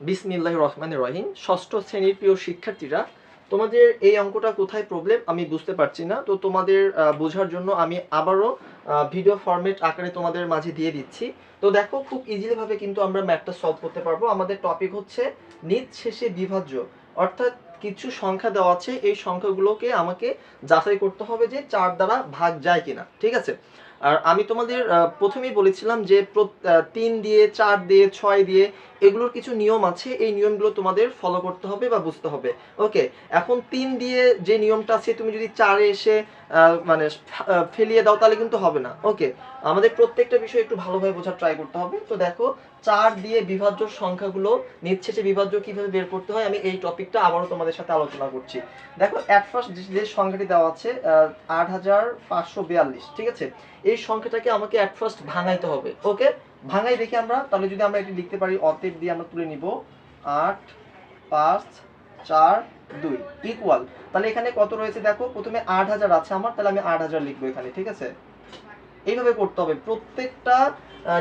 বিসমিল্লাহির রহমানির রহিম। ষষ্ঠ শ্রেণীর প্রিয় শিক্ষার্থীরা, তোমাদের এই অঙ্কটা কোথায় প্রবলেম আমি বুঝতে পারছি না। তো তোমাদের বোঝার জন্য আমি আবারও ভিডিও ফরম্যাট আকারে তোমাদের মাঝে দিয়ে দিচ্ছি। তো দেখো, খুব ইজিলি ভাবে কিন্তু আমরা ম্যাথটা সলভ করতে পারবো। আমাদের টপিক হচ্ছে নিচ শেষে বিভাজ্য, অর্থাৎ কিছু সংখ্যা দেওয়া আছে, এই সংখ্যাগুলোকে আমাকে যাচাই করতে হবে যে 4 দ্বারা ভাগ যায় কিনা। ঠিক আছে? আর আমি তোমাদের প্রথমেই বলেছিলাম যে 3 দিয়ে, 4 দিয়ে, 6 দিয়ে এগুলোর কিছু নিয়ম আছে, এই নিয়মগুলো তোমাদের ফলো করতে হবে বা বুঝতে হবে। ওকে, এখন 3 দিয়ে যে নিয়মটা আছে, তুমি যদি 4 এ এসে মানে ফেলিয়ে দাও তাহলে কিন্তু হবে না। ওকে, আমাদের প্রত্যেকটা বিষয় একটু ভালোভাবে বোঝার ট্রাই করতে হবে। তো দেখো, 4 দিয়ে বিভাজ্য সংখ্যাগুলো নিঃশেষে বিভাজ্য কিভাবে বের করতে হয়, আমি এই টপিকটা আবারও তোমাদের সাথে আলোচনা করছি। দেখো, এট ফার্স্ট যে সংখ্যাটি দেওয়া আছে 8542, ঠিক আছে? এই সংখ্যাটাকে আমাকে এট ফার্স্ট ভাঙাইতে হবে। ওকে, ভাঙাই দেখি আমরা। তাহলে যদি আমরা এটি লিখতে পারি, অতএব দিয়ে আমরা তুলে নিব 8 5 4 2 ইকুয়াল। তাহলে এখানে কত রয়েছে দেখো, প্রথমে 8000 আছে আমার, তাহলে আমি 8000 লিখবো এখানে। ঠিক আছে? এইভাবে করতে হবে প্রত্যেকটা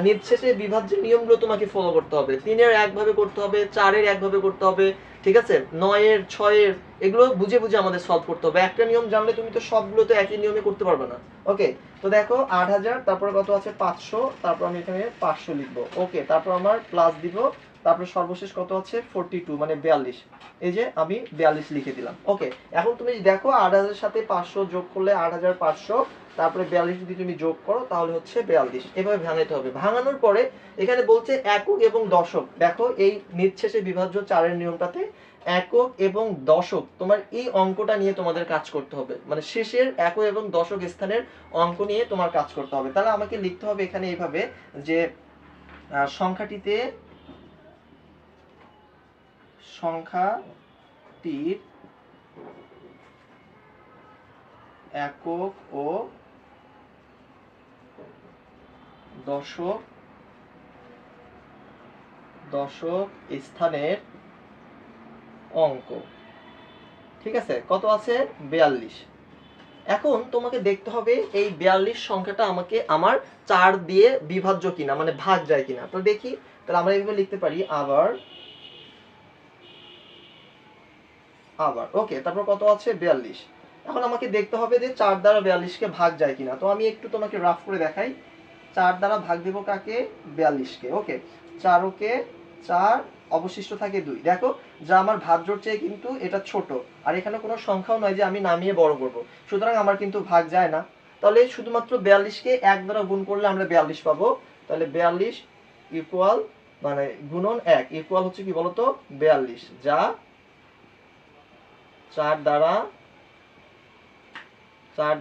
নির্শেষে বিভাজ্যের নিয়মগুলো তোমাকে ফলো করতে হবে। 3-এর একভাবে করতে হবে, 4-এর একভাবে করতে হবে, ঠিক আছে? 9-এর, 6-এর, এগুলো বুঝে বুঝে আমাদের সলভ করতে হবে। একটা নিয়ম জানলে তুমি তো সবগুলো তো একই নিয়মে করতে পারবে না। ওকে, তো দেখো 8000, তারপরে কত আছে 500, তারপর আমি এখানে 500 লিখবো। ওকে, তারপর আমার প্লাস দিব, তারপর সর্বশেষ কত আছে 42 মানে 42। এই যে আমি 42 লিখে দিলাম। ওকে, এখন তুমি দেখো 8000 সাথে 500 যোগ করলে 8500, তারপরে 42 যদি তুমি যোগ করো তাহলে হচ্ছে 42। এভাবে ভাঙাইতে হবে। ভাঙানোর পরে এখানে বলছে একক এবং দশক। দেখো, এই নিঃশেষে বিভাজ্য 4-এর নিয়মটাতে একক এবং দশক, তোমার এই অঙ্কটা নিয়ে তোমাদের কাজ করতে হবে। মানে শেষের একক এবং দশক স্থানের অঙ্ক নিয়ে তোমার কাজ করতে হবে। তাহলে আমাকে লিখতে হবে এখানে এইভাবে যে সংখ্যাটির একক ও দশক স্থানের অঙ্ক। ঠিক আছে? কত আছে 42। এখন তোমাকে দেখতে হবে এই 42 সংখ্যাটা আমাকে আমার 4 দিয়ে বিভাজ্য কিনা, মানে ভাগ যায় কিনা। তো দেখি, তাহলে আমরা এইভাবে লিখতে পারি আবার। ওকে, তারপর কত আছে 42। এখন আমাকে দেখতে হবে যে 4 দ্বারা 42কে ভাগ যায় কিনা। তো আমি একটু তোমাকে রাফ করে দেখাই। 4 দ্বারা ভাগ দেব কাকে, 42কে। ওকে, 4 ওকে 4, অবশিষ্ট থাকে 2। দেখো, যা আমার ভাজ্যর চেয়ে কিন্তু এটা ছোট, আর এখানে কোনো সংখ্যাও নয় যে আমি নামিয়ে বড় করব, সুতরাং আমার কিন্তু ভাগ যায় না। তাহলে শুধুমাত্র 42কে 1 দ্বারা গুণ করলে আমরা 42 পাবো। তাহলে 42 ইকুয়াল, মানে গুণন 1 ইকুয়াল হচ্ছে কি বলতো 42, যা 4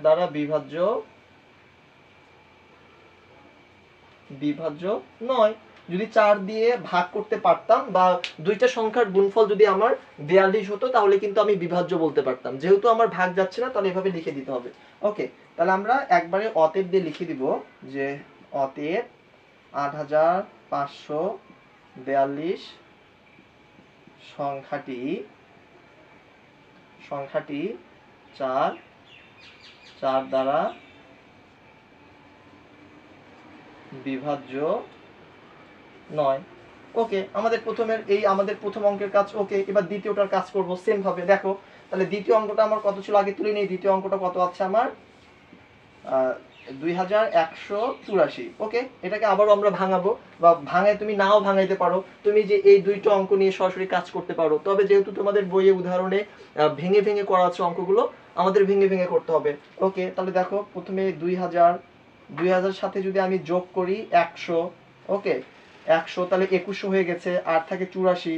দ্বারা বিভাজ্য নয়। যদি 4 দিয়ে ভাগ করতে পারতাম, বা দুইটা সংখ্যার গুণফল যদি আমার 42 হতো, তাহলে কিন্তু আমি বিভাজ্য বলতে পারতাম। যেহেতু আমার ভাগ যাচ্ছে না, তাহলে এভাবে লিখে দিতে হবে। ওকে, তাহলে আমরা একবারে অতএব দিয়ে লিখে দিব যে অতএব 8542 সংখ্যাটি 4 দ্বারা বিভাজ্য নয়। ওকে, আমাদের প্রথম অঙ্কের কাজ ওকে। এবার দ্বিতীয়টার কাজ করব সেম ভাবে। দেখো, তাহলে দ্বিতীয় অঙ্কটা আমার কত ছিল আগে তুলে নেই। দ্বিতীয় অঙ্কটা কত আছে আমার 2184। ওকে, এটাকে আবারও আমরা ভাঙাবো, বা ভাঙায় তুমি নাও ভাঙাইতে পারো। তুমি যে এই দুইটা অঙ্ক নিয়ে সরাসরি কাজ করতে পারো, তবে যেহেতু তোমাদের বইয়ে উদাহরণে ভেঙে ভেঙে করা আছে অঙ্কগুলো, আমাদের ভেঙে ভেঙে করতে হবে। ওকে, তাহলে দেখো, প্রথমে 2000 সাথে যদি আমি যোগ করি 100। ওকে, 100, তাহলে 2100 হয়ে গেছে। আর থাকে 84।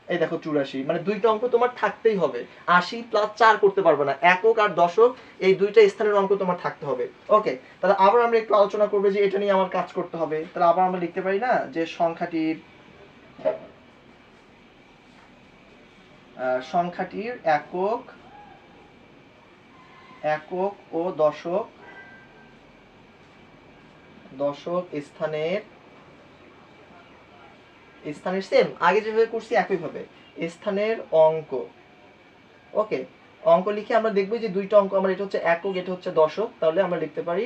এই দেখো 84, মানে দুইটা অঙ্ক তোমার থাকতেই হবে। 80 প্লাস 4 করতে পারবে না। একক আর দশক এই দুইটা স্থানের অঙ্ক তোমার থাকতে হবে। ওকে, তাহলে আবার আমরা একটু আলোচনা করবো যে এটা নিয়ে আমার কাজ করতে হবে। তাহলে আবার আমরা লিখতে পারি না যে সংখ্যাটির একক ও দশক স্থানের সেম আগে যেভাবে করছি একইভাবে স্থানের অঙ্ক। ওকে, অঙ্ক লিখে আমরা দেখবো যে দুইটা অঙ্ক আমার, এটা হচ্ছে একক, এটা হচ্ছে দশক। তাহলে আমরা লিখতে পারি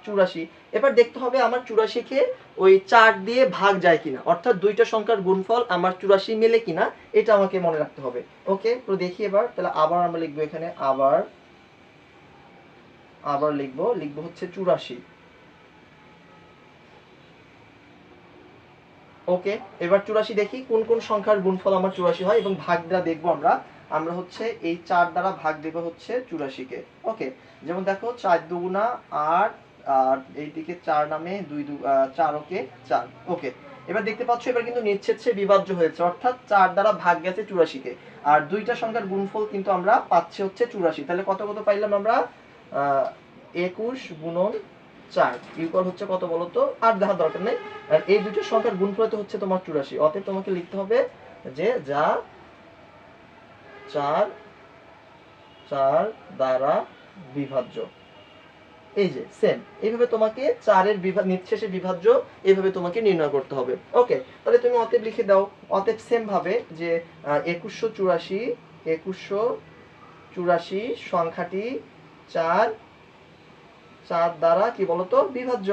84। এবার দেখতে হবে আমার 84-কে ওই 4 দিয়ে ভাগ যায় কিনা, অর্থাৎ দুইটা সংখ্যার গুণফল আমার 84 মেলে কিনা, এটা আমাকে মনে রাখতে হবে। ওকে, তো দেখি এবার তাহলে আবার আমরা লিখবো এখানে আবার লিখবো হচ্ছে 84। ওকে, এবার 84 দেখি কোন কোন সংখ্যার গুণফল আমার 84 হয় এবং ভাগটা দেখবো আমরা হচ্ছে এই 4 দ্বারা ভাগ দেব হচ্ছে 84-কে। ওকে, যেমন দেখো 4 দুগুণা 8, আর এইদিকে 4 নামে 4 ওকে 4। ওকে, এবার দেখতে পাচ্ছ এবার কিন্তু নিচ্ছেদে বিভাজ্য হয়েছে, অর্থাৎ 4 দ্বারা ভাগ গেছে 84-কে, আর দুইটা সংখ্যার গুণফল কিন্তু আমরা পাচ্ছি হচ্ছে 84। তাহলে কত কত পাইলাম আমরা? 21 গুণন 4 ইকুয়াল হচ্ছে কত বলো তো? আর দেখার দরকার নেই, আর এই দুটো সংখ্যার গুণফল তো হচ্ছে তোমার 84। অতএব তোমাকে লিখতে হবে যে যা 4 দ্বারা বিভাজ্য। এই যে সেম এইভাবে তোমাকে 4 এর নিঃশেষে বিভাজ্য এইভাবে তোমাকে নির্ণয় করতে হবে। ওকে, তাহলে তুমি অতএব লিখে দাও। অতএব সেম ভাবে যে 2184 সংখ্যাটি 4 দ্বারা কি বলতো বিভাজ্য।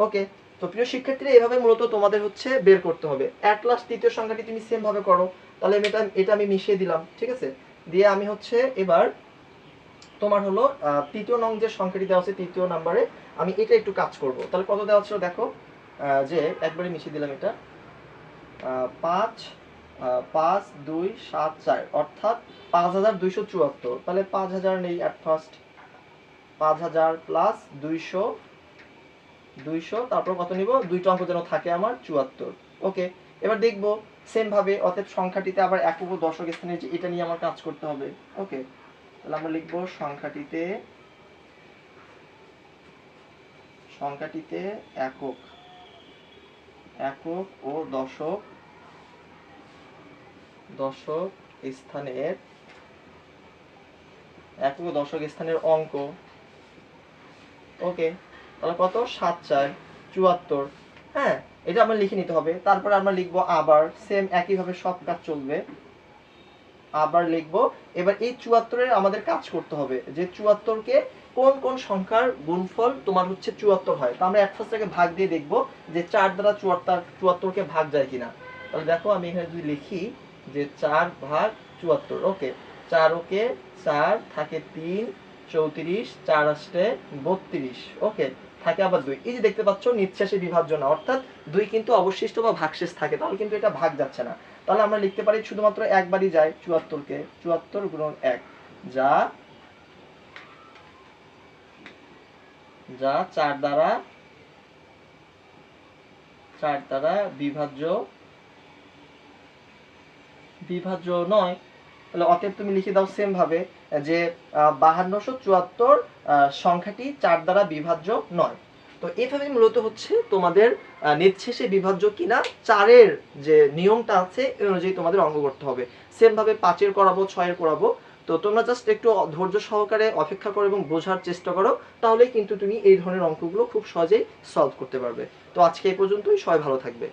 ওকে, তো প্রিয় শিক্ষার্থীরা এভাবে মূলত তোমাদের হচ্ছে বের করতে হবে। এট লাস্ট তৃতীয় সংখ্যাটি তুমি সেম ভাবে করো। তাহলে এটা আমি মিশিয়ে দিলাম, ঠিক আছে? দিয়ে আমি হচ্ছে এবার তোমার হলো তৃতীয় নং যে সংখ্যাটি দেওয়া আছে তৃতীয় নাম্বারে, আমি এটা একটু কাজ করব। তাহলে কত দেওয়া ছিল দেখো, যে একবারে মিশিয়ে দিলাম এটা 5 5 2 7 4 অর্থাৎ 5274। তাহলে 5000 নেই এট ফার্স্ট, 5000 প্লাস 200 তারপর কত নিব? দুইটা অঙ্ক যেন থাকে আমার 74। ওকে, এবার দেখবো সেম ভাবে অতএব সংখ্যাটিতে আবার একক ও দশক স্থানে এটা নিয়ে আমার কাজ করতে হবে। ওকে, তাহলে আমরা লিখবো সংখ্যাটিতে একক ও দশক স্থানের অঙ্ক। ওকে, তাহলে কত? 7 4 74। হ্যাঁ, এটা আমরা লিখে নিতে হবে। তারপরে আমরা লিখবো আবার সেম একইভাবে সব কাজ চলবে। আবার লিখবো এবার এই 74-এর আমাদের কাজ করতে হবে যে 74-কে কোন কোন সংখ্যার গুণফল তোমার হচ্ছে 74 হয়। তো আমরা এক ফার্স্টটাকে ভাগ দিয়ে দেখবো যে 4 দ্বারা 74-কে ভাগ যায় কিনা। তাহলে দেখো আমি এখানে যদি লিখি যে 4 ভাগ 74। ওকে, 4 ওকে 4 থাকে 3 34, 4 আসলে 32। ওকে, থাকে আবার 2। এই যে দেখতে পাচ্ছ নিঃশেষে বিভাজ্য না, অর্থাৎ 2 কিন্তু অবশিষ্ট বা ভাগশেষ থাকে, তাহলে কিন্তু এটা ভাগ যাচ্ছে না। তাহলে আমরা লিখতে পারি শুধুমাত্র একবারই যায় 74-কে, 74 গুণন 1 যা 4 দ্বারা বিভাজ্য নয়। তাহলে অতএব তুমি লিখে দাও সেম ভাবে যে 5274 সংখ্যাটি 4 দ্বারা বিভাজ্য নয়। তো এভাবে মূলত হচ্ছে তোমাদের নিঃশেষে বিভাজ্য কিনা 4-এর যে নিয়মটা আছে এই অনুযায়ী তোমাদের অঙ্ক করতে হবে। সেম ভাবে 5-এর করাবো, 6-এর করাবো। তো তোমরা জাস্ট একটু ধৈর্য সহকারে অপেক্ষা করো এবং বোঝার চেষ্টা করো, তাহলেই কিন্তু তুমি এই ধরনের অঙ্কগুলো খুব সহজেই সলভ করতে পারবে। তো আজকে এই পর্যন্তই, সবাই ভালো থাকবে।